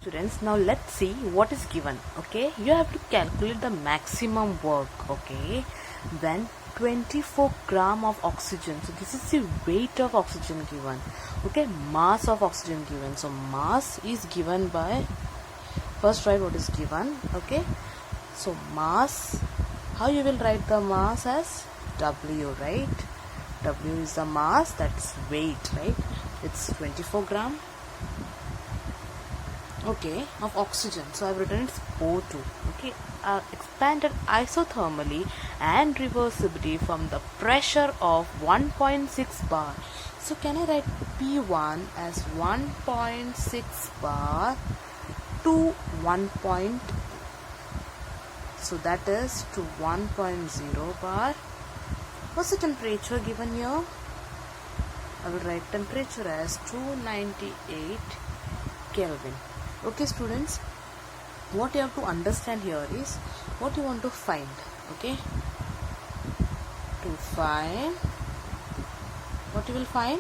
Students, now let's see what is given. Okay, you have to calculate the maximum work. Okay, when 24 gram of oxygen, so this is the weight of oxygen given. Okay, mass of oxygen given. So mass is given by, first write what is given. Okay, so mass, how you will write the mass? As W, right? W is the mass, that's weight, right? It's 24 gram. Okay, of oxygen. So I've written it's O2. Okay, expanded isothermally and reversibly from the pressure of 1.6 bar. So can I write P1 as 1.6 bar to 1. So that is to 1.0 bar. What's the temperature given here? I will write temperature as 298 Kelvin. Okay, students, what you have to understand here is what you want to find. Okay, to find what you will find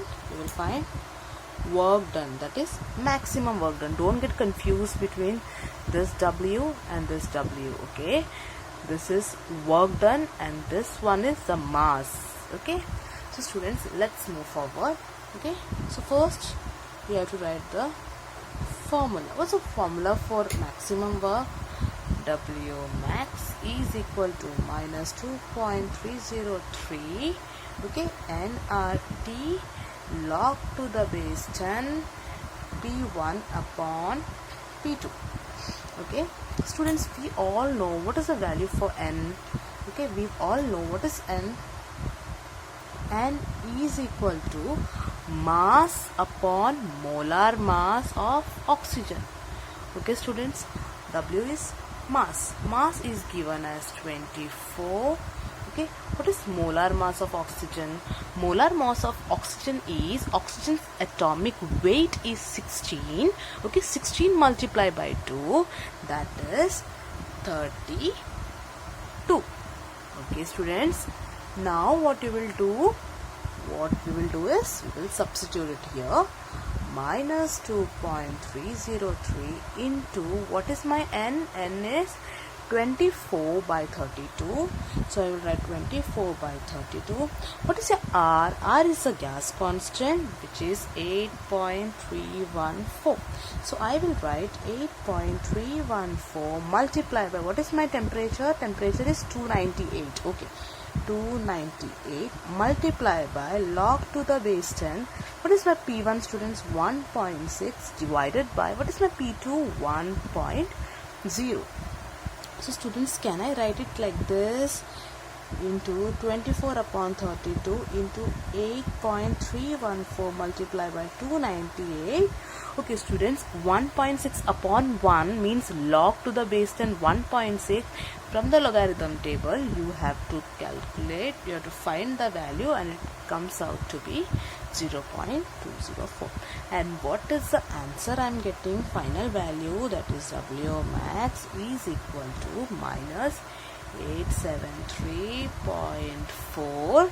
work done, that is maximum work done. Don't get confused between this W and this W. Okay, this is work done and this one is the mass. Okay, so students, let's move forward. Okay, so first we have to write the formula. What's the formula for maximum work? W max is equal to minus 2.303. Okay, nRT log to the base 10 P1 upon P2. Okay, students, we all know what is the value for N. Okay, we all know what is N. N is equal to mass upon molar mass of oxygen. Okay, students, W is mass. Mass is given as 24. Okay, what is molar mass of oxygen? Molar mass of oxygen is, oxygen's atomic weight is 16. Okay, 16 multiplied by 2, that is 32. Okay, students, now what you will do? What we will do is, we will substitute it here. Minus 2.303 into, what is my N? N is 24 by 32. So I will write 24 by 32. What is your R? R is a gas constant, which is 8.314. So I will write 8.314 multiplied by, what is my temperature? Temperature is 298. Okay, 298 multiplied by log to the base 10. What is my P1, students? 1.6 divided by, what is my P2? 1.0. So students, can I write it like this? Into 24 upon 32 into 8.314 multiplied by 298. Okay, students, 1.6 upon 1 means log to the base 10 1.6. From the logarithm table, you have to calculate, you have to find the value, and it comes out to be 0.204. And what is the answer I am getting? Final value, that is W max is equal to minus 873.4,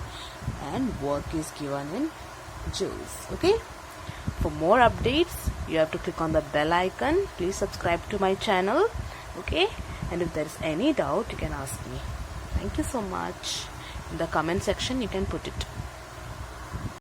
and work is given in joules. Okay, for more updates you have to click on the bell icon. Please subscribe to my channel. Okay, and if there is any doubt, you can ask me. Thank you so much. In the comment section you can put it.